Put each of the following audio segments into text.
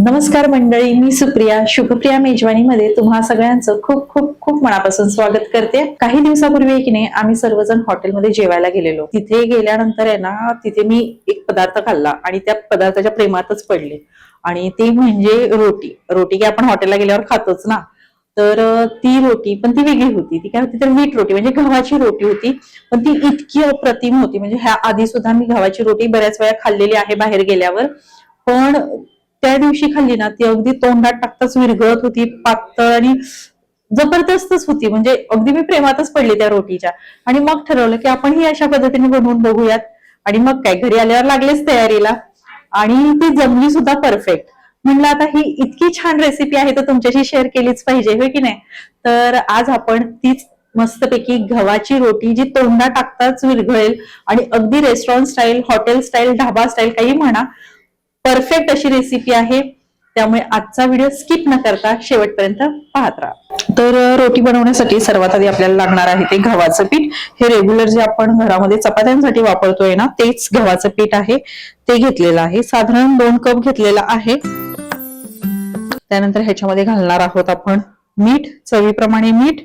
नमस्कार मंडळी, मी सुप्रिया शुभप्रिया मेजवानीमध्ये तुम्हा सगळ्यांचं खूप खूप खूप मनापासून स्वागत करते। काही दिवसापूर्वी की नाही आम्ही सर्वजण हॉटेलमध्ये जेवायला गेलेलो। तिथे गेल्यानंतर आहे ना, तिथे मी एक पदार्थ खाल्ला आणि त्या पदार्थाच्या प्रेमातच पडले आणि ते म्हणजे रोटी। रोटी की आपण हॉटेलला गेल्यावर खातोच ना, तर ती रोटी पण ती वेगळी होती। ती काय होती तर व्हीट रोटी म्हणजे गव्हाची रोटी होती, पण ती इतकी अप्रतिम होती। म्हणजे ह्या आधी सुद्धा मी गव्हाची रोटी बऱ्याच वेळा खाल्लेली आहे बाहेर गेल्यावर, पण त्या दिवशी खाल्ली ना ती अगदी तोंडात टाकताच विरघळत होती, पातळ आणि जबरदस्तच होती। म्हणजे अगदी मी प्रेमातच पडले त्या रोटीच्या आणि मग ठरवलं की आपण ही अशा पद्धतीने बनवून बघूयात। आणि मग काय घरी आल्यावर लागलेच तयारीला आणि ती जमली सुद्धा परफेक्ट। म्हणलं आता ही इतकी छान रेसिपी आहे तर तुमच्याशी शेअर केलीच पाहिजे, होय की नाही। तर आज आपण तीच मस्तपैकी गव्हाची रोटी जी तोंडात टाकताच विरघळेल आणि अगदी restaurant style, hotel style, dhaba style काही म्हणा, परफेक्ट अशी रेसिपी आहे। त्यामुळे आजचा व्हिडिओ स्किप न करता शेवटपर्यंत पाहत राहा। तर रोटी बनवण्यासाठी सर्वात आधी आपल्याला लागणार आहे ते गव्हाचं पीठ। हे रेग्युलर जे आपण घरामध्ये चपात्यांसाठी वापरतोय ना, तेच गव्हाचं पीठ आहे, ते घेतलेलं आहे। साधारण 2 कप घेतलेला आहे। त्यानंतर ह्याच्यामध्ये घालणार आहोत आपण मीठ, चवीप्रमाणे मीठ,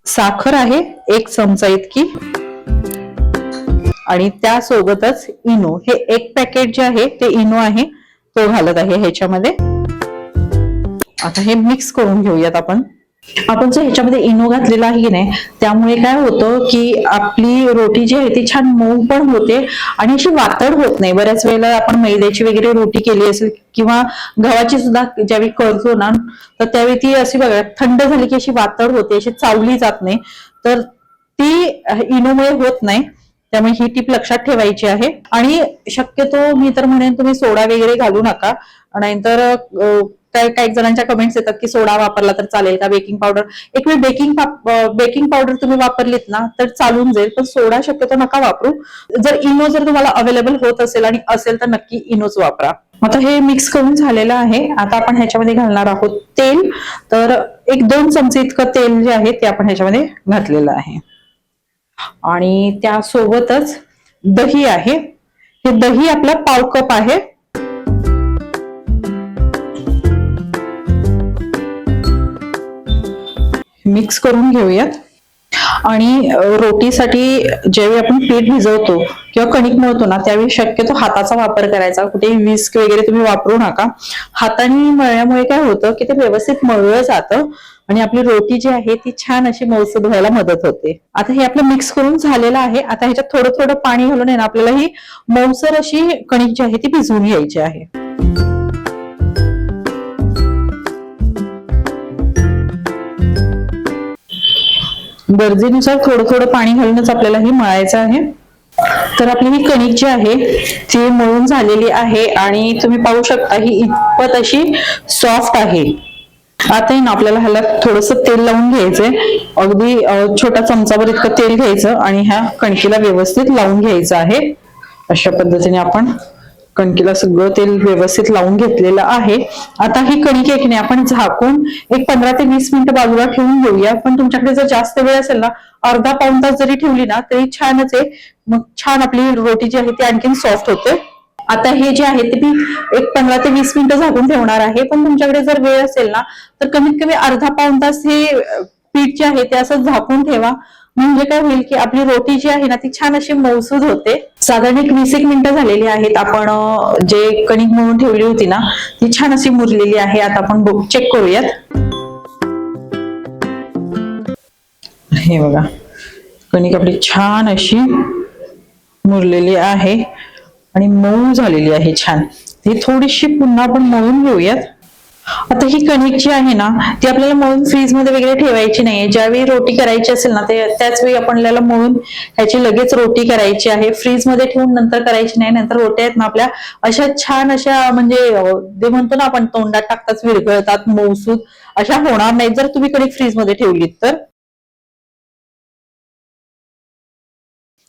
साखर आहे 1 चमचा इतकी आणि त्यासोबतच इनो। हे 1 पॅकेट जे आहे ते इनो आहे, तो घालत आहे ह्याच्यामध्ये। आता हे मिक्स करून घेऊयात आपण। आपण जो ह्याच्यामध्ये इनो घातलेला आहे की नाही, त्यामुळे काय होतं की आपली रोटी जी आहे ती छान मऊ पण होते आणि अशी वातड होत नाही। बऱ्याच वेळेला आपण मैद्याची वगैरे रोटी केली असेल किंवा गव्हाची सुद्धा ज्यावेळी करतो ना, तर त्यावेळी ती अशी बघा थंड झाली की अशी वातड होते, अशी चावली जात नाही, तर ती इनोमुळे होत नाही। त्यामुळे ही टीप लक्षात ठेवायची आहे। आणि शक्यतो मी तर म्हणेन तुम्ही सोडा वगैरे घालू नका, नाहीतर काही जणांच्या कमेंट्स येतात की सोडा वापरला तर चालेल का, बेकिंग पावडर। एक वेळ बेकिंग पावडर तुम्ही वापरलीत ना तर चालून जाईल, पण सोडा शक्यतो नका वापरू। जर इनो जर तुम्हाला अवेलेबल होत असेल आणि असेल तर नक्की इनोच वापरा। आता हे मिक्स करून झालेलं आहे। आता आपण ह्याच्यामध्ये घालणार आहोत तेल। तर 1-2 चमचे इतकं तेल जे आहे ते आपण ह्याच्यामध्ये घातलेलं आहे आणि त्यासोबतच दही आहे। हे दही आपलं पाव कप आहे। मिक्स करून घेऊयात। आणि रोटीसाठी ज्यावेळी आपण पीठ भिजवतो किंवा कणिक मळतो ना, त्यावेळी शक्यतो हाताचा वापर करायचा। कुठे विस्क वगैरे तुम्ही वापरू नका। हाताने मळल्यामुळे काय होतं की ते व्यवस्थित मळलं जातं आणि आपली रोटी जी आहे ती छान अशी मऊसूद व्हायला मदत होते। आता हे आपलं मिक्स करून झालेलं आहे। आता ह्याच्यात थोडं थोडं पाणी घालून आहे ना, आपल्याला ही मऊसर अशी कणिक जी आहे ती भिजवून घ्यायची आहे। गरजेनुसार थोडं थोडं पाणी घालूनच आपल्याला हे मळायचं आहे। तर आपली ही कणिक जी आहे ती मळून झालेली आहे आणि तुम्ही पाहू शकता ही इतपत अशी सॉफ्ट आहे। आता ना आपल्याला ह्याला थोडंसं तेल लावून घ्यायचंय। अगदी छोटा चमचाभर इतकं तेल घ्यायचं आणि ह्या कणकीला व्यवस्थित लावून घ्यायचं आहे। अशा पद्धतीने आपण कणकीला सगळं तेल व्यवस्थित लावून घेतलेलं आहे। आता ही कणिक आहे की नाही आपण झाकून एक 15 ते 20 मिनिटं बाजूला ठेवून घेऊया। पण तुमच्याकडे जर जास्त वेळ असेल ना, अर्धा पाऊण तास जरी ठेवली ना तरी छानच आहे। मग छान आपली रोटी जी आहे ती आणखीन सॉफ्ट होते। आता हे जे आहे ते मी एक 15 ते 20 मिनिटं झाकून ठेवणार आहे। पण तुमच्याकडे जर वेळ असेल ना तर कमीत कमी अर्धा पाऊण तास हे पीठ जे आहे ते असं झाकून ठेवा। म्हणजे काय होईल की आपली रोटी जी आहे ना ती छान अशी मऊसूद होते। साधारण 20 मिनिटं झालेली आहेत। आपण जे कणिक मळून ठेवली होती ना ती छान अशी मुरलेली आहे। आता आपण चेक करूयात। हे बघा कणिक आपली छान अशी मुरलेली आहे आणि मऊ झालेली आहे छान। ही थोडीशी पुन्हा आपण मळून घेऊयात। आता ही कणिक जी आहे ना ती आपल्याला मळून फ्रीज मध्ये वगैरे ठेवायची नाहीये। ज्यावेळी रोटी करायची असेल ना त्याच वेळी आपल्याला मळून ह्याची लगेच रोटी करायची आहे। फ्रीज मध्ये ठेवून नंतर करायची नाही, नंतर रोट्या आहेत ना आपल्या अशा छान अशा म्हणजे ते म्हणतो ना आपण तोंडात टाकताच विरघळतात, मऊसूद अशा होणार नाही जर तुम्ही कणिक फ्रीज मध्ये ठेवलीत तर।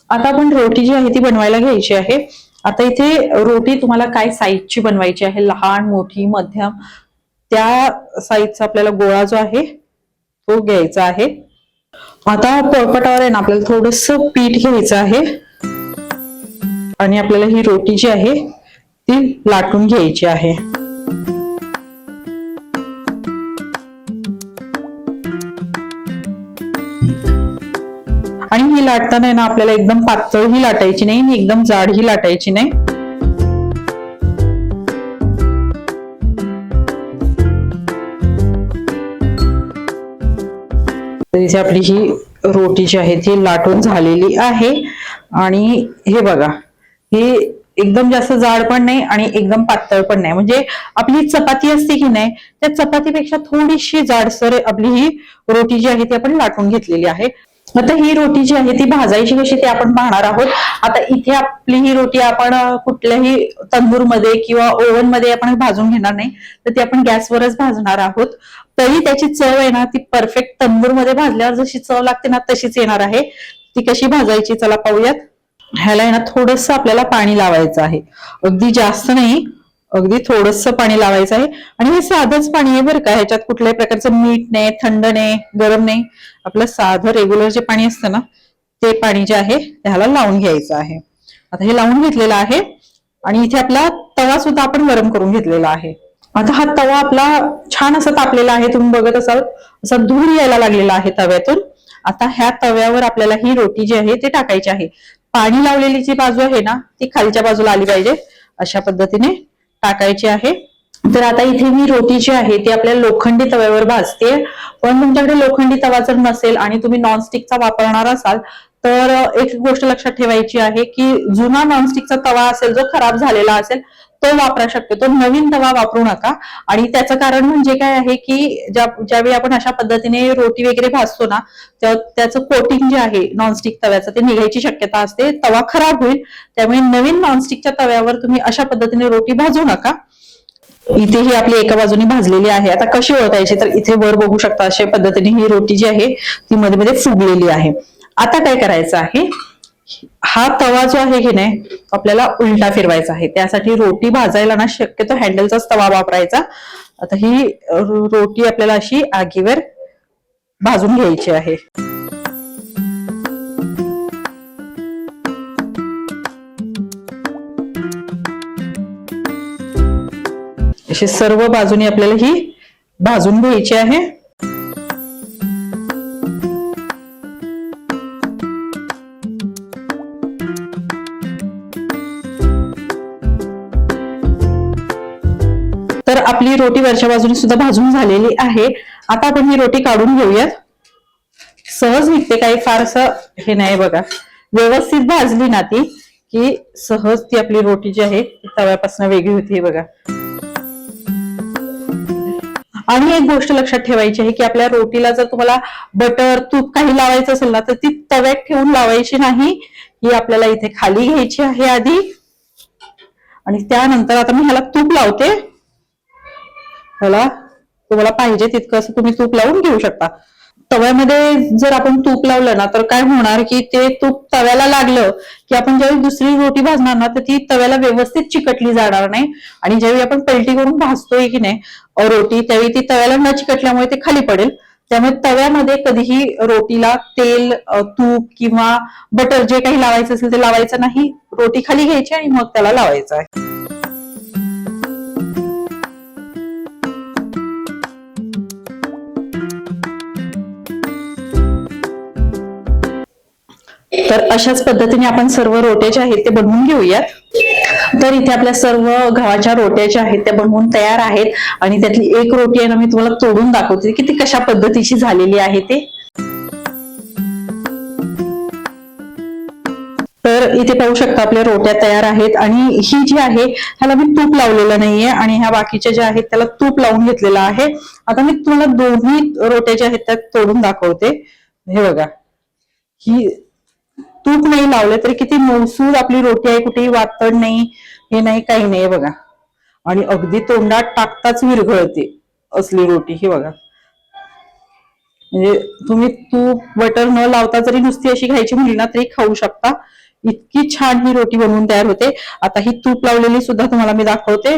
आता आपण रोटी जी आहे ती बनवायला घ्यायची आहे। आता इथे रोटी तुम्हाला काय साईजची बनवायची आहे, लहान, मोठी, मध्यम, त्या साईजचा आपल्याला गोळा जो आहे तो घ्यायचा आहे। आता पोळपाटावर आहे ना आपल्याला थोडंसं पीठ घ्यायचं आहे आणि आपल्याला ही रोटी जी आहे ती लाटून घ्यायची आहे. आणि ही लाटताना ना आपल्याला एकदम पातळ ही लाटायची नाही आणि एकदम जाड ही लाटायची नाही. तर इथे आपली ही रोटी जी आहे ती लाटून झालेली आहे. आणि हे बघा, हे एकदम जास्त जाड पण नाही आणि एकदम पातळ पण नाही. म्हणजे आपली चपाती असते की नाही, त्या चपातीपेक्षा थोडीशी जाडसर आपली ही रोटी जी आहे ती आपण लाटून घेतलेली आहे. आता ही रोटी जी आहे ती भाजायची कशी ते आपण पाहणार आहोत. आता इथे आपली ही रोटी आपण कुठल्याही तंदूरमध्ये किंवा ओव्हन मध्ये आपण भाजून घेणार नाही, तर ती आपण गॅसवरच भाजणार आहोत. तरी त्याची चव आहे ना, ती परफेक्ट तंदूरमध्ये भाजल्यावर जशी चव लागते ना तशीच येणार आहे. ती कशी भाजायची चला पाहूयात. ह्याला आहे ना थोडस आपल्याला पाणी लावायचं आहे, अगदी जास्त नाही, अगदी थोडस पाणी लावायचं आहे. आणि हे साधंच पाणी आहे बरं का, ह्याच्यात कुठल्याही प्रकारचं मीठ नाही, थंड नाही, गरम नाही, आपलं साधं रेग्युलर जे पाणी असतं ना ते पाणी जे आहे त्याला लावून घ्यायचं आहे. आता हे लावून घेतलेलं आहे आणि इथे आपला तवा सुद्धा आपण गरम करून घेतलेला आहे. आता हा तवा आपला छान असा तापलेला आहे, तुम्ही बघत असाल असा धूर यायला लागलेला आहे तव्यातून. आता ह्या तव्यावर आपल्याला ही रोटी जी आहे ती टाकायची आहे. पाणी लावलेली जी बाजू आहे ना ती खालच्या बाजूला आली पाहिजे, अशा पद्धतीने टाकायची आहे. तर आता इथे मी रोटी जी आहे ती आपल्या लोखंडी तव्यावर भाजते. पण तुमच्याकडे लोखंडी तवा जर नसेल आणि तुम्ही नॉनस्टिकचा वापरणार असाल तर एक गोष्ट लक्षात ठेवायची आहे की जुना नॉनस्टिकचा तवा असेल, जो खराब झालेला असेल तो वापरा, शक्यतो नवीन तवा वापरू नका. आणि त्याचं कारण म्हणजे काय आहे की ज्यावेळी आपण अशा पद्धतीने रोटी वगैरे भाजतो ना, त्याचं कोटिंग जे आहे नॉनस्टिक तव्याचं ते निघायची शक्यता असते, तवा खराब होईल. त्यामुळे नवीन नॉनस्टिकच्या तव्यावर तुम्ही अशा पद्धतीने रोटी भाजू नका. इथे ही आपली एका बाजूने भाजलेली आहे. आता कशी ओळखायची, तर इथे वर बघू शकता अशा पद्धतीने ही रोटी जी आहे ती मध्ये मध्ये फुगलेली आहे. आता काय करायचं आहे, हा तवा जो आहे की नाही आपल्याला उलटा फिरवायचा आहे. त्यासाठी रोटी भाजायला ना शक्यतो हँडलचाच तवा वापरायचा. आता ही रोटी आपल्याला अशी आगीवर भाजून घ्यायची आहे. अशी सर्व बाजूनी आपल्याला ही भाजून घ्यायची आहे. तर आपली रोटी वरच्या बाजूने सुद्धा भाजून झालेली आहे. आता आपण ही रोटी काढून घेऊयात. सहज निघते, काही फारसं हे नाही बघा, व्यवस्थित भाजली ना ती की सहज ती आपली रोटी जी आहे तव्यापासून वेगळी होती बघा. आणि एक गोष्ट लक्षात ठेवायची आहे की आपल्या रोटीला जर तुम्हाला बटर तूप काही लावायचं असेल ना तर ती तव्यात ठेवून लावायची नाही. ही आपल्याला इथे खाली घ्यायची आहे आधी आणि त्यानंतर आता मी ह्याला तूप लावते. ह्याला तुम्हाला पाहिजे तितकं असं तुम्ही तूप लावून घेऊ शकता. तव्यामध्ये जर आपण तूप लावलं ना तर काय होणार की ते तूप तव्याला लागलं की आपण ज्यावेळी दुसरी रोटी भाजणार ना तर ती तव्याला व्यवस्थित चिकटली जाणार नाही. आणि ज्यावेळी आपण पलटी करून भाजतोय की नाही रोटी, त्यावेळी ती तव्याला न चिकटल्यामुळे ते खाली पडेल. त्यामुळे तव्यामध्ये कधीही रोटीला तेल, तूप किंवा बटर जे काही लावायचं असेल ते लावायचं नाही. रोटी खाली घ्यायची आणि मग त्याला लावायचं आहे. तर अशाच पद्धतीने आपण सर्व रोट्या ज्या आहेत ते बनवून घेऊयात. तर इथे आपल्या सर्व गव्हाच्या रोट्या ज्या आहेत त्या बनवून तयार आहेत आणि त्यातली एक रोटी आहे ना मी तुम्हाला तोडून दाखवते की ती कशा पद्धतीची झालेली आहे ते. तर इथे पाहू शकता आपल्या रोट्या तयार आहेत आणि ही जी आहे ह्याला मी तूप लावलेलं नाहीये आणि ह्या बाकीच्या ज्या आहेत त्याला तूप लावून घेतलेलं आहे. आता मी तुम्हाला दोन्ही रोट्या ज्या आहेत त्या तोडून दाखवते. हे बघा, ही तूप नाही लावले तरी किती मौसूद आपली रोटी आहे, कुठेही वातड नाही, हे नाही, काही नाही बघा. आणि अगदी तोंडात टाकताच विरघळते असली रोटी ही बघा. म्हणजे तुम्ही तूप बटर न लावता जरी नुसती अशी खायची म्हणली ना तरी खाऊ शकता. इतकी छान ही रोटी बनवून तयार होते. आता ही तूप लावलेली सुद्धा तुम्हाला मी दाखवते.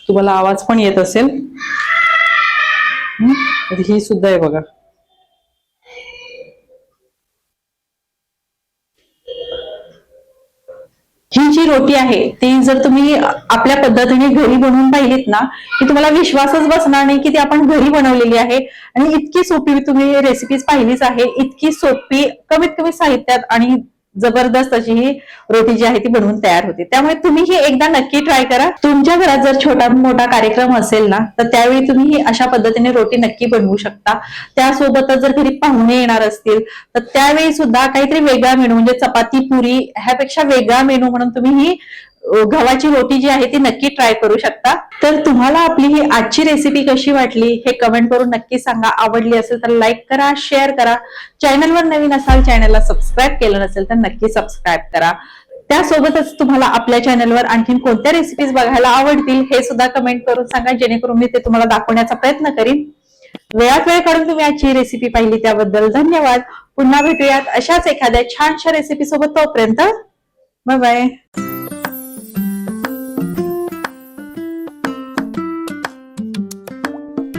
तुम्हाला आवाज पण येत असेल. ही सुद्धा आहे बघा. रोटी आहे ती जर तुम्ही आपल्या पद्धतीने घरी बनवून पाहिलीत ना, की तुम्हाला विश्वासच बसणार नाही की ती आपण घरी बनवलेली आहे. आणि इतकी सोपी तुम्ही रेसिपीज पाहिलीच आहे, इतकी सोपी कमीत कमी साहित्यात आणि जबरदस्त अशी ही रोटी जी आहे ती बनवून तयार होते. त्यामुळे तुम्ही ही एकदा नक्की ट्राय करा. तुमच्या घरात जर छोटा मोठा कार्यक्रम असेल ना, तर त्यावेळी तुम्ही ही अशा पद्धतीने रोटी नक्की बनवू शकता. त्यासोबतच जर घरी पाहुणे येणार असतील तर त्यावेळी सुद्धा काहीतरी वेगळा मेनू म्हणजे चपाती पुरी ह्यापेक्षा वेगळा मेनू म्हणून तुम्ही ही गव्हाची रोटी जी आहे ती नक्की ट्राय करू शकता. तर तुम्हाला आपली ही आजची रेसिपी कशी वाटली हे कमेंट करून नक्की सांगा. आवडली असेल तर लाईक करा, शेअर करा. चॅनलवर नवीन असाल, चॅनलला सबस्क्राईब केलं नसेल तर नक्की सबस्क्राईब करा. त्यासोबतच तुम्हाला आपल्या चॅनलवर आणखीन कोणत्या रेसिपीज बघायला आवडतील हे सुद्धा कमेंट करून सांगा, जेणेकरून मी ते तुम्हाला दाखवण्याचा प्रयत्न करीन. वेळात वेळ काढून तुम्ही आजची रेसिपी पाहिली त्याबद्दल धन्यवाद. पुन्हा भेटूयात अशाच एखाद्या छानशा रेसिपी सोबत. तोपर्यंत बाय बाय.